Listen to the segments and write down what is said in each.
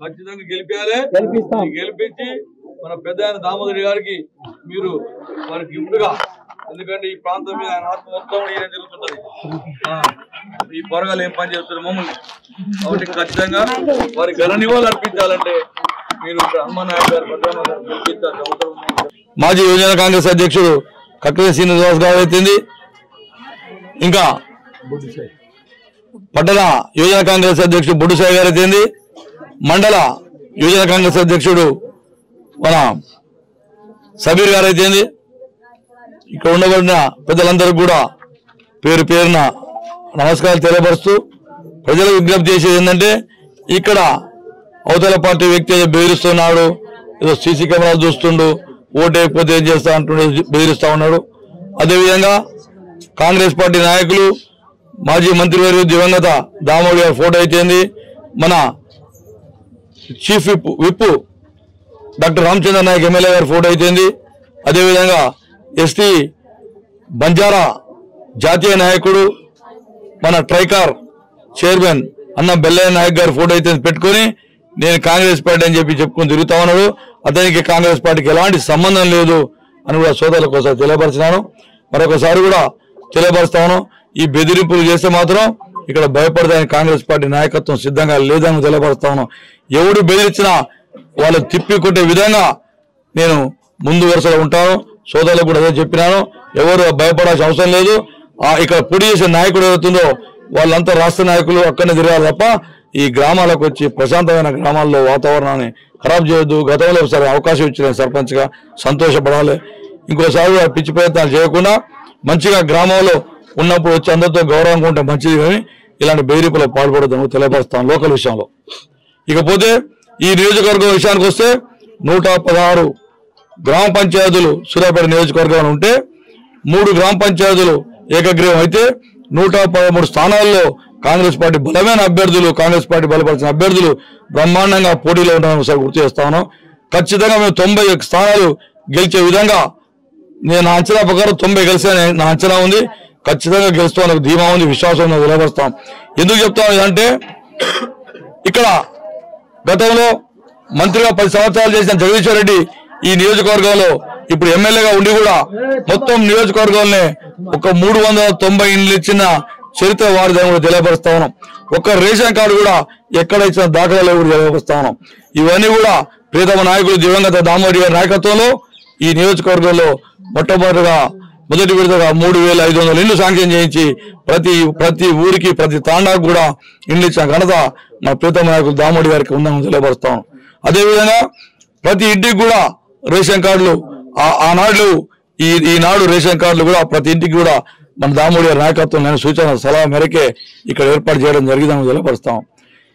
ఖచ్చితంగా గెలిపించాలి. గెలిపించి మన పెద్ద ఆయన దామోదర్ గారికి మీరు వారి గిఫ్ట్ గా, ఎందుకంటే ఈ ప్రాంతం మీద ఆయన ఆత్మ మొత్తం జరుగుతుంటది, ఈ పొరగాలు ఏం పని చేస్తారు మమ్మల్ని, కాబట్టి ఖచ్చితంగా వారి ఘన నివాళులు అర్పించాలంటే మీరు హనుమానాయుడు గారు గెలిపించాల్సిన అవసరం ఉంది. మాజీ యువజన కాంగ్రెస్ అధ్యక్షుడు కక్కల శ్రీనివాస్ గారు అయితేంది, ఇంకా పట్టణ యువజన కాంగ్రెస్ అధ్యక్షుడు బొడ్డుసాయి గారు అయితేంది, మండల యువజన కాంగ్రెస్ అధ్యక్షుడు మన సబీర్ గారు అయితేంది, ఇక్కడ ఉండబడిన పెద్దలందరికీ కూడా పేరు పేరున నమస్కారాలు తెలియపరుస్తూ ప్రజలకు విజ్ఞప్తి చేసేది ఏంటంటే, ఇక్కడ అవతల పార్టీ వ్యక్తి ఏదో బెదిరిస్తున్నాడు, ఏదో సీసీ కెమెరాలు చూస్తుండు, ఓటు అయిపోతే ఏం చేస్తా అంటుండే బెదిరిస్తా ఉన్నాడు. అదేవిధంగా కాంగ్రెస్ పార్టీ నాయకులు మాజీ మంత్రివర్యులు దివంగత దామోదర్ గారి ఫోటో అయితేంది, మన chief whip doctor Ramachandra Naik MLA గారి ఫోటో అయితేంది, అదేవిధంగా ఎస్టీ బంజారా జాతీయ నాయకుడు మన ట్రైకార్ చైర్మన్ అన్న బెల్లయ్య నాయక్ గారి ఫోటో అయితే పెట్టుకుని నేను కాంగ్రెస్ పార్టీ అని చెప్పుకొని తిరుగుతా ఉన్నాడు. అతనికి కాంగ్రెస్ పార్టీకి ఎలాంటి సంబంధం లేదు అని కూడా సోదరుల కోసం తెలియపరిచినాను. మరొకసారి కూడా తెలియపరుస్తాను, ఈ బెదిరింపులు చేస్తే మాత్రం ఇక్కడ భయపడదాని కాంగ్రెస్ పార్టీ నాయకత్వం సిద్ధంగా లేదని తెలియపరుస్తాను. ఎవడు బెదిరించినా వాళ్ళు తిప్పి కొట్టే విధంగా నేను ముందు వరుసలో ఉంటాను. సోదరులకు కూడా అదే చెప్పినాను, ఎవరు భయపడాల్సిన అవసరం లేదు. ఇక్కడ పొడి చేసే నాయకుడు ఎవరుతుందో వాళ్ళంతా రాష్ట్ర నాయకులు అక్కడనే తిరగాలి తప్ప ఈ గ్రామాలకు వచ్చి ప్రశాంతమైన గ్రామాల్లో వాతావరణాన్ని ఖరాబ్ చేయొద్దు. గతంలో ఒకసారి అవకాశం ఇచ్చిన సర్పంచ్గా సంతోషపడాలి. ఇంకోసారి పిచ్చి ప్రయత్నాలు చేయకుండా మంచిగా గ్రామంలో ఉన్నప్పుడు వచ్చి అందరితో గౌరవంగా ఉంటే మంచిది, కానీ ఇలాంటి బెదిరింపులకు పాల్పడద్దని తెలియపరుస్తాం లోకల్ విషయంలో. ఇకపోతే ఈ నియోజకవర్గం విషయానికి వస్తే 116 గ్రామ పంచాయతీలు సూర్యాపేట నియోజకవర్గంలో ఉంటే 3 గ్రామ పంచాయతీలు ఏకగ్రీవం అయితే 113 స్థానాల్లో కాంగ్రెస్ పార్టీ బలమైన అభ్యర్థులు, కాంగ్రెస్ పార్టీ బలపరిచిన అభ్యర్థులు బ్రహ్మాండంగా పోటీలో ఉంటామని ఒకసారి గుర్తు చేస్తాను. ఖచ్చితంగా మేము 90 స్థానాలు గెలిచే విధంగా నేను నా అంచనా ప్రకారం 90 గెలిచాను నా అంచనా ఉంది. ఖచ్చితంగా గెలుస్తామని ధీమా ఉంది, విశ్వాసం నిలబడతాం. ఎందుకు చెప్తాను అంటే, ఇక్కడ గతంలో మంత్రిగా 10 సంవత్సరాలు చేసిన జగదీశ్వర్ రెడ్డి ఈ నియోజకవర్గంలో ఇప్పుడు ఎమ్మెల్యేగా ఉండి కూడా మొత్తం నియోజకవర్గంలో ఒక 390 ఇండ్లు ఇచ్చిన చరిత్ర వారిదని కూడా తెలియపరుస్తా ఉన్నాం. ఒక్క రేషన్ కార్డు కూడా ఎక్కడ ఇచ్చిన దాఖలాలు కూడా తెలియపరుస్తా ఉన్నాం. ఇవన్నీ కూడా ప్రియతమ నాయకులు దివంగత దామోదర్ గారి నాయకత్వంలో ఈ నియోజకవర్గంలో మొదటి విడతగా 3500 ఇండ్లు శాంక్షన్ చేయించి ప్రతి ఊరికి ప్రతి తాండాకు కూడా ఇండ్లు ఇచ్చిన ఘనత మా ప్రియతమ నాయకులు దామోదర్ గారికి ఉందని తెలియపరుస్తాం. అదేవిధంగా ప్రతి ఇంటికి కూడా రేషన్ కార్డులు ఆనాడు ఈనాడు రేషన్ కార్డులు కూడా ప్రతి ఇంటికి కూడా మన దామోదర్ గారి నాయకత్వం నేను సూచన సలహా మేరకే ఇక్కడ ఏర్పాటు చేయడం జరిగిందని తెలియపరుస్తాం.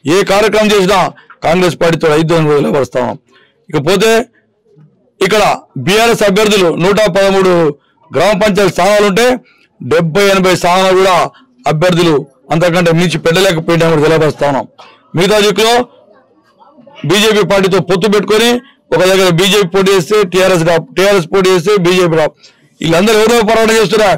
ఏ కార్యక్రమం చేసినా కాంగ్రెస్ పార్టీతో అయిద్దని కూడా తెలియపరుస్తాం. ఇకపోతే ఇక్కడ బీఆర్ఎస్ అభ్యర్థులు 113 గ్రామ పంచాయతీ స్థానాలు ఉంటే 70-80 స్థానాలు కూడా అభ్యర్థులు అంతకంటే మించి పెట్టలేకపోయినా కూడా తెలియపరుస్తా ఉన్నాం. మిగతా దిక్కులో బీజేపీ పార్టీతో పొత్తు పెట్టుకొని ఒక దగ్గర బీజేపీ పోటీ చేస్తే టీఆర్ఎస్ పోటీ చేస్తే బీజేపీ వీళ్ళందరూ ఎవరో పోరాటం చేస్తున్నా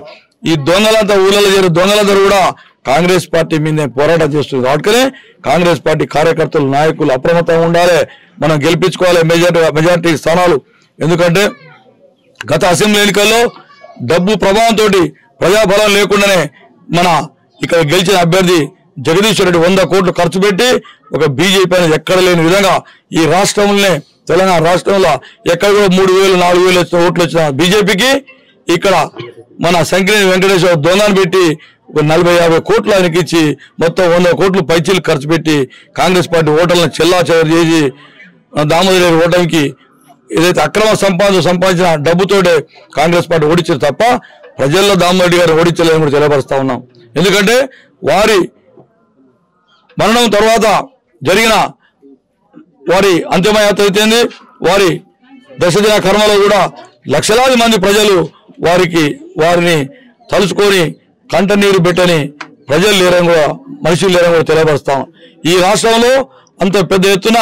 ఈ దొంగలంతా ఊళ్ళలో చేరు దొంగలందరూ కూడా కాంగ్రెస్ పార్టీ మీద పోరాటం చేస్తుంది. కాబట్టి కాంగ్రెస్ పార్టీ కార్యకర్తలు నాయకులు అప్రమత్తంగా ఉండాలి. మనం గెలిపించుకోవాలి మెజార్టీ స్థానాలు. ఎందుకంటే గత అసెంబ్లీ ఎన్నికల్లో డబ్బు ప్రభావంతో ప్రజాబలం లేకుండానే మన ఇక్కడ గెలిచిన అభ్యర్థి జగదీశ్వర్ రెడ్డి 100 కోట్లు ఖర్చు పెట్టి ఒక బీజేపీ అనేది ఎక్కడ లేని విధంగా ఈ రాష్ట్రంలోనే తెలంగాణ రాష్ట్రంలో ఎక్కడ కూడా 3000-4000 ఓట్లు వచ్చిన బీజేపీకి ఇక్కడ మన సంకినేని వెంకటేశ్వర దొంగను పెట్టి ఒక 40-50 కోట్లు ఆయనకి ఇచ్చి మొత్తం 100 కోట్లు పైచీలు ఖర్చు పెట్టి కాంగ్రెస్ పార్టీ ఓటర్లను చెల్లాచెదరు చేసి దామోదర్ గారి ఓటమికి ఏదైతే అక్రమ సంపాదించిన డబ్బుతోటే కాంగ్రెస్ పార్టీ ఓడించారు తప్ప ప్రజల్లో దామోదర్ గారు ఓడించలేదని కూడా తెలియపరుస్తా ఉన్నాం. ఎందుకంటే వారి మరణం తర్వాత జరిగిన వారి అంతిమయాత్ర అయితేంది, వారి దశదిన కర్మలో కూడా లక్షలాది మంది ప్రజలు వారిని తలుచుకొని కంటనీరు పెట్టని ప్రజలు లేరని కూడా మనుషులు లేరని కూడా తెలియపరుస్తాం. ఈ రాష్ట్రంలో అంత పెద్ద ఎత్తున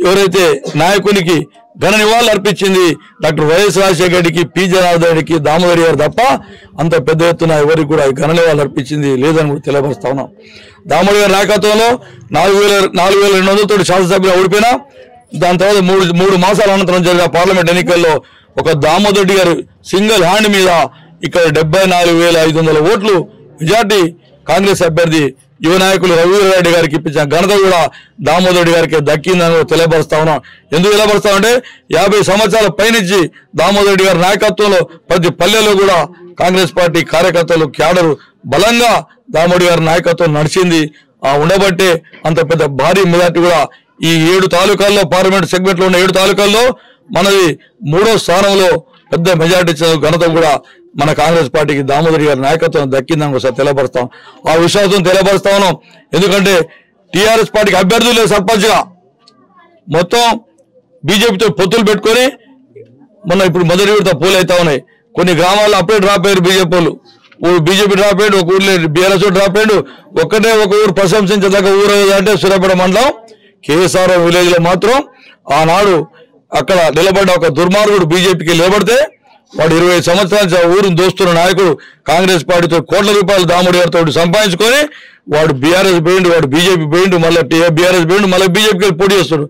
ఎవరైతే నాయకునికి ఘన నివాళులు అర్పించింది డాక్టర్ వైఎస్ రాజశేఖర రెడ్డికి, పి జనార్దన్ రెడ్డికి, దామోదర్ గారు తప్ప అంత పెద్ద ఎత్తున ఎవరికి కూడా ఘన నివాళులు అర్పించింది లేదని కూడా తెలియపరుస్తా ఉన్నాం. దామోదర్ గారి నాయకత్వంలో 4,200 శాసనసభ్యులు ఓడిపోయినా దాని తర్వాత మూడు మాసాల అనంతరం జరిగిన పార్లమెంట్ ఎన్నికల్లో ఒక దామోదర్ రెడ్డి గారు సింగిల్ హ్యాండ్ మీద ఇక్కడ 74,500 ఓట్లు మెజార్టీ కాంగ్రెస్ అభ్యర్థి యువ నాయకులు రఘువీరారెడ్డి గారికి ఇప్పించిన ఘనత కూడా దామోదర్ రెడ్డి గారికి దక్కిందని తెలియపరుస్తా ఉన్నాం. ఎందుకు తెలియపరుస్తామంటే 50 సంవత్సరాల పైనుంచి దామోదర్ రెడ్డి గారి నాయకత్వంలో ప్రతి పల్లెలో కూడా కాంగ్రెస్ పార్టీ కార్యకర్తలు క్యాడరు బలంగా దామోదర్ గారి నాయకత్వం నడిచింది. ఉండబట్టే అంత పెద్ద భారీ మెజార్టీ కూడా ఈ 7 తాలూకాల్లో పార్లమెంట్ సెగ్మెంట్ లో ఉన్న 7 తాలూకాల్లో మనది 3వ స్థానంలో పెద్ద మెజార్టీ ఇచ్చిన ఘనత కూడా మన కాంగ్రెస్ పార్టీకి దామోదర్ గారి నాయకత్వం దక్కిందని ఒకసారి తెలియపరుస్తాం. ఆ విశ్వాసం తెలియపరుస్తా ఉన్నాం. ఎందుకంటే టీఆర్ఎస్ పార్టీకి అభ్యర్థులు లేదు సర్పంచ్గా, మొత్తం బీజేపీతో పొత్తులు పెట్టుకొని మొన్న ఇప్పుడు మొదటి విడత పోలు అవుతా ఉన్నాయి. కొన్ని గ్రామాల్లో అప్పుడే డ్రాప్ అయ్యారు బీజేపీ వాళ్ళు. బీజేపీ డ్రాప్ అయ్యాడు, ఒక ఊర్లో బీఆర్ఎస్ డ్రాప్ అయ్యాడు. ఒక ఊరు ప్రశంసించదగ్గ ఊరు అంటే సూర్యాపేట మండలం కేఎస్ఆర్ విలేజ్ లో మాత్రం ఆనాడు అక్కడ నిలబడ్డ ఒక దుర్మార్గుడు బీజేపీకి నిలబడితే వాడు 20 సంవత్సరాల ఊరును దోస్తున్న నాయకుడు కాంగ్రెస్ పార్టీతో కోట్ల రూపాయలు దామోదర్ గారితో సంపాదించుకొని వాడు బీఆర్ఎస్ పోయిండు, వాడు బీజేపీ పోయిండు, మళ్ళీ బీఆర్ఎస్ పోయిండు, మళ్ళీ బీజేపీకి పోటీ చేస్తాడు.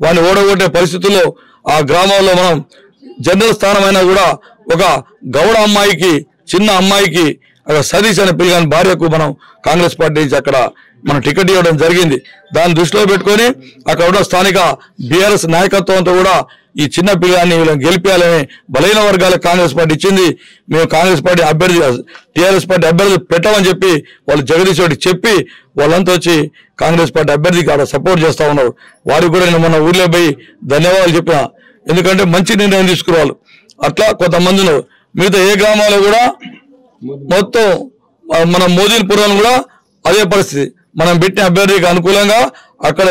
వాడిని ఓడగొట్టే పరిస్థితుల్లో ఆ గ్రామంలో మనం జనరల్ స్థానం అయినా కూడా ఒక గౌడ అమ్మాయికి, చిన్న అమ్మాయికి సతీష్ అనే పిల్లగాని భార్యకు మనం కాంగ్రెస్ పార్టీ నుంచి అక్కడ మనం టికెట్ ఇవ్వడం జరిగింది. దాన్ని దృష్టిలో పెట్టుకొని అక్కడ ఉన్న స్థానిక బీఆర్ఎస్ నాయకత్వంతో కూడా ఈ చిన్న పిల్లాన్ని వీళ్ళని గెలిపేయాలని బలహీన వర్గాలకు కాంగ్రెస్ పార్టీ ఇచ్చింది. మేము కాంగ్రెస్ పార్టీ అభ్యర్థి టీఆర్ఎస్ పార్టీ అభ్యర్థి పెట్టమని చెప్పి వాళ్ళు జగదీష్ రెడ్డి చెప్పి వాళ్ళంతా వచ్చి కాంగ్రెస్ పార్టీ అభ్యర్థికి అక్కడ సపోర్ట్ చేస్తా ఉన్నారు. వారికి కూడా నేను మొన్న ఊర్లో పోయి ధన్యవాదాలు చెప్పిన. ఎందుకంటే మంచి నిర్ణయం తీసుకురావాలి. అట్లా కొంతమంది ఉన్నారు. మిగతా ఏ గ్రామాల్లో కూడా మొత్తం మన మోదీపురం కూడా అదే పరిస్థితి. మనం పెట్టిన అభ్యర్థికి అనుకూలంగా అక్కడ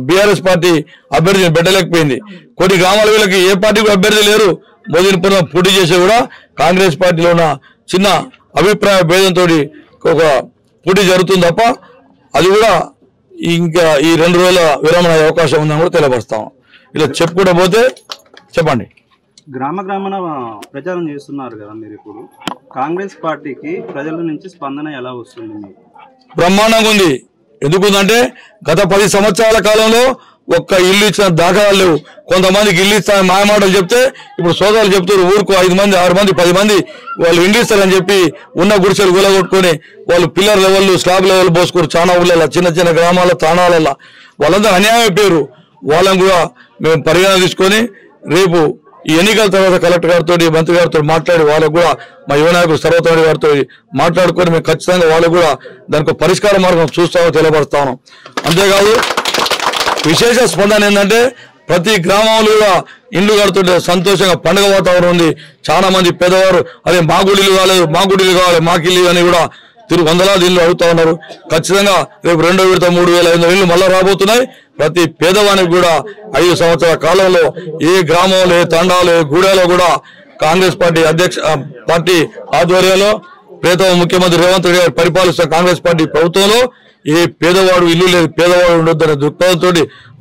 బీఆర్ఎస్ పార్టీ అభ్యర్థిని పెట్టలేకపోయింది. కొన్ని గ్రామాల వీళ్ళకి ఏ పార్టీకి అభ్యర్థి లేరు. మోదీపురం పోటీ చేసే కూడా కాంగ్రెస్ పార్టీలో ఉన్న చిన్న అభిప్రాయ భేదంతో ఒక పోటీ జరుగుతుంది తప్ప అది కూడా ఇంకా ఈ 2 రోజుల విరామం అయ్యే అవకాశం ఉందని కూడా తెలియపరుస్తాం. ఇలా చెప్పుకుంటూ పోతే చెప్పండి. గ్రామాన ప్రచారం చేస్తున్నారు కదా మీరు, ఇప్పుడు కాంగ్రెస్ పార్టీకి ప్రజల నుంచి స్పందన ఎలా వస్తుంది? బ్రహ్మాండంగా ఉంది. ఎందుకుందంటే గత 10 సంవత్సరాల కాలంలో ఒక్క ఇల్లు ఇచ్చిన దాఖలాలు లేవు. కొంతమందికి ఇల్లు ఇస్తారని మాయమాటలు చెప్తే ఇప్పుడు సోదరులు చెప్తారు ఊరుకు 5 మంది 6 మంది 10 మంది వాళ్ళు ఇల్లు ఇస్తారని చెప్పి ఉన్న గుడిసెలు గులగొట్టుకొని వాళ్ళు పిల్లర్ లెవెల్ స్లాబ్ లెవెల్ పోసుకోరు. చాలా ఊళ్ళలో చిన్న చిన్న గ్రామాల తాణాలలో వాళ్ళంతా అన్యాయం అయిపోయారు. వాళ్ళని కూడా మేము పరిగణన తీసుకొని రేపు ఈ ఎన్నికల తర్వాత కలెక్టర్ గారితో మంత్రి గారితో మాట్లాడి వాళ్ళకు కూడా మా యువ నాయకుడు సర్వతోడి గారితో మాట్లాడుకొని మేము ఖచ్చితంగా వాళ్ళకు కూడా దానికి పరిష్కార మార్గం చూస్తామో తెలియపరుస్తా ఉన్నాం. అంతేకాదు విశేష స్పందన ఏంటంటే ప్రతి గ్రామంలో కూడా ఇండ్లు కడుతుంటే సంతోషంగా పండుగ వాతావరణం ఉంది. చాలా మంది పేదవారు అదే మా గుడిలు కాలేదు, మా గుడిలు కావాలి, మాకు ఇల్లు అని కూడా వందలాది ఇల్లు అడుగుతా ఉన్నారు. ఖచ్చితంగా రేపు 2వ విడత 3,500 ఇల్లు మళ్ళా రాబోతున్నాయి. ప్రతి పేదవానికి కూడా 5 సంవత్సరాల కాలంలో ఏ గ్రామంలో, ఏ తండాలో, ఏ గూడెలో కూడా కాంగ్రెస్ పార్టీ ఆధ్వర్యంలో ప్రియతమ ముఖ్యమంత్రి రేవంత్ రెడ్డి గారు పరిపాలిస్తున్న కాంగ్రెస్ పార్టీ ప్రభుత్వంలో ఏ పేదవాడు ఇల్లు లేదు, పేదవాడు ఉండొద్దనే దృక్పథంతో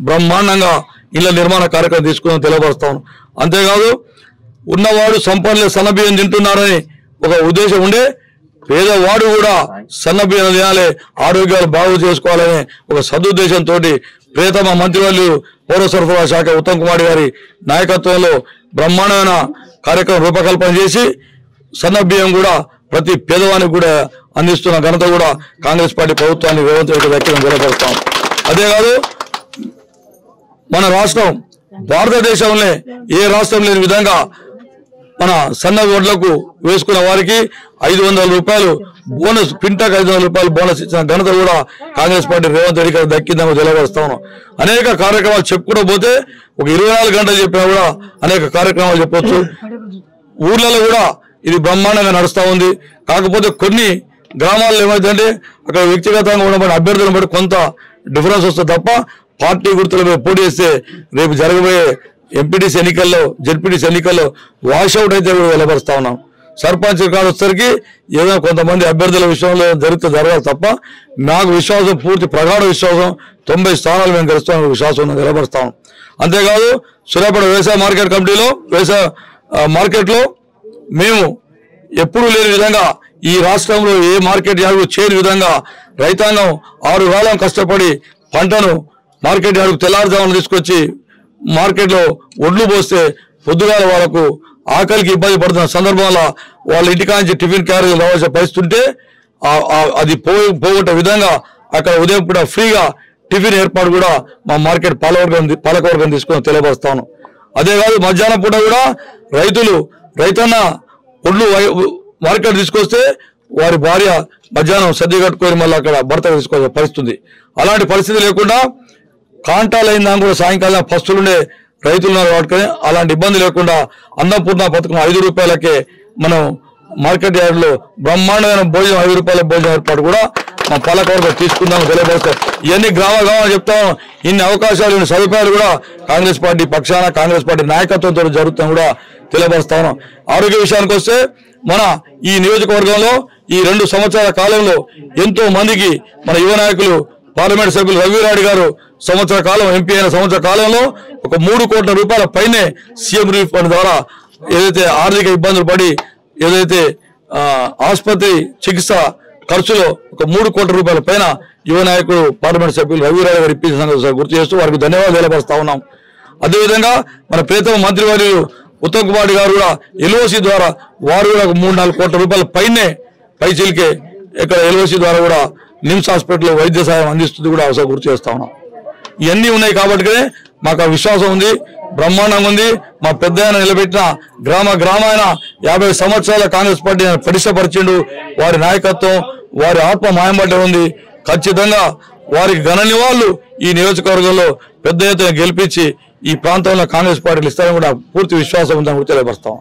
బ్రహ్మాండంగా ఇళ్ల నిర్మాణ కార్యక్రమం తీసుకుని తెలియపరుస్తాను. అంతేకాదు ఉన్నవాడు సంపన్నులు సన్నబియ్యం తింటున్నారని ఒక ఉద్దేశం ఉండే పేదవాడు కూడా సన్నబియ్యం తినాలి, ఆరోగ్యాలు బాగు చేసుకోవాలనే ఒక సదుద్దేశంతో ప్రియతమ మంత్రివర్యులు పౌర సరఫరా శాఖ ఉత్తమ్ కుమార్ గారి నాయకత్వంలో బ్రహ్మాండమైన కార్యక్రమం రూపకల్పన చేసి సన్నబియ్యం కూడా ప్రతి పేదవానికి కూడా అందిస్తున్న ఘనత కూడా కాంగ్రెస్ పార్టీ ప్రభుత్వాన్ని రేవంత్ రెడ్డి దక్కడం తెలియపరుస్తాం. అదేకాదు మన రాష్ట్రం భారతదేశంలో ఏ రాష్ట్రం లేని విధంగా మన సన్న ఓట్లకు వేసుకున్న వారికి 500 రూపాయలు బోనస్, పింటాకు 500 రూపాయలు బోనస్ ఇచ్చిన ఘనత కూడా కాంగ్రెస్ పార్టీ రేవంత్ రెడ్డి గారికి దక్కిందని తెలియపరుస్తాను. అనేక కార్యక్రమాలు చెప్పుకుంటూ పోతే ఒక 24 గంటలు చెప్పినా కూడా అనేక కార్యక్రమాలు చెప్పొచ్చు. ఊర్లలో కూడా ఇది బ్రహ్మాండంగా నడుస్తూ ఉంది. కాకపోతే కొన్ని గ్రామాల్లో ఏమైందంటే అక్కడ వ్యక్తిగతంగా ఉండబడిన అభ్యర్థులను బట్టి కొంత డిఫరెన్స్ వస్తుంది తప్ప పార్టీ గుర్తుల మీద పోటీ చేస్తే రేపు జరగబోయే ఎంపీటీసీ ఎన్నికల్లో, జెడ్పీటీసీ ఎన్నికల్లో వాషౌట్ అయితే కూడా వెలబరుస్తా ఉన్నాం. సర్పంచ్ రికార్డు వచ్చేసరికి ఏదో కొంతమంది అభ్యర్థుల విషయంలో జరగాలి తప్ప నాకు విశ్వాసం పూర్తి ప్రగాఢ విశ్వాసం 90 స్థానాలు మేము గెలుస్తామని విశ్వాసం వెలబరుస్తాం. అంతేకాదు సూర్యాపేట వ్యవసాయ మార్కెట్ కమిటీలో వ్యవసాయ మార్కెట్లో మేము ఎప్పుడూ లేని విధంగా ఈ రాష్ట్రంలో ఏ మార్కెట్ యార్డు చేయని విధంగా రైతాంగం 6 కాలం కష్టపడి పంటను మార్కెట్ యార్డుకు తెల్లారుజామున తీసుకొచ్చి మార్కెట్లో ఒడ్లు పోస్తే పొద్దుగాల వాళ్ళకు ఆకలికి ఇబ్బంది పడుతున్న సందర్భంలో వాళ్ళ ఇంటికాంచి టిఫిన్ క్యారేజీలు రావాల్సిన పరిస్థితి ఉంటే అది పోగొట్టే విధంగా అక్కడ ఉదయం కూడా ఫ్రీగా టిఫిన్ ఏర్పాటు కూడా మా మార్కెట్ పాలకవర్గం తీసుకొని తెలియపరుస్తాను. అదే కాదు మధ్యాహ్నం పూట కూడా రైతన్న ఒడ్లు మార్కెట్ తీసుకొస్తే వారి భార్య మధ్యాహ్నం సర్ది కట్టుకొని మళ్ళీ అక్కడ భర్త తీసుకోవాల్సిన పరిస్థితి. అలాంటి పరిస్థితి లేకుండా కాంటాలైందా కూడా సాయంకాలం పస్తులుండే రైతులు ఉన్నారు వాడుకొని అలాంటి ఇబ్బంది లేకుండా అన్నపూర్ణ పథకం 5 రూపాయలకే మనం మార్కెట్ యార్డులో బ్రహ్మాండమైన భోజనం 5 రూపాయల భోజనం ఏర్పాటు కూడా మా పాలకవర్గం తీసుకుందామని తెలియపరుస్తాం. ఇవన్నీ గ్రామాలు చెప్తాం. ఇన్ని అవకాశాలు ఇన్ని సదుపాయాలు కూడా కాంగ్రెస్ పార్టీ పక్షాన కాంగ్రెస్ పార్టీ నాయకత్వంతో జరుగుతాం కూడా తెలియపరుస్తాను. ఆరోగ్య విషయానికి వస్తే మన ఈ నియోజకవర్గంలో ఈ 2 సంవత్సరాల కాలంలో ఎంతో మందికి మన యువ నాయకులు పార్లమెంట్ సభ్యులు రఘువీరారెడ్డి గారు సంవత్సర కాలం ఎంపీ అయిన సంవత్సర కాలంలో ఒక 3 కోట్ల రూపాయల పైనే సీఎం రిలీఫ్ ఫండ్ ద్వారా ఏదైతే ఆర్థిక ఇబ్బందులు పడి ఏదైతే ఆసుపత్రి చికిత్స ఖర్చులో ఒక 3 కోట్ల రూపాయల పైన యువ నాయకుడు పార్లమెంట్ సభ్యులు రఘువీరారెడ్డి గారు ఇప్పించిన సంగతి గుర్తు చేస్తూ వారికి ధన్యవాదాలు తెలియపరుస్తా ఉన్నాం. అదేవిధంగా మన ప్రియతమ మంత్రివర్యులు ఉత్తమ్ కుమార్ గారు కూడా ఎల్ఓసి ద్వారా వారు కూడా 3-4 కోట్ల రూపాయల పైచిలికే ఇక్కడ ఎల్ఓసి ద్వారా కూడా నిమ్స్ హాస్పిటల్లో వైద్య సహాయం అందిస్తుంది కూడా అవసరం గుర్తు చేస్తా ఉన్నాం. ఇవన్నీ ఉన్నాయి కాబట్టి మాకు ఆ విశ్వాసం ఉంది, బ్రహ్మాండంగా ఉంది. మా పెద్ద నిలబెట్టిన గ్రామాయన 50 సంవత్సరాల కాంగ్రెస్ పార్టీ పరిశ్రపరిచిండు. వారి నాయకత్వం వారి ఆత్మ మాయంబట్టే ఉంది. ఖచ్చితంగా వారికి ఘన నివాళులు ఈ నియోజకవర్గంలో పెద్ద ఎత్తున గెలిపించి ఈ ప్రాంతంలో కాంగ్రెస్ పార్టీలు ఇస్తారని కూడా పూర్తి విశ్వాసం ఉందని కూడా తెలియపరుస్తాం.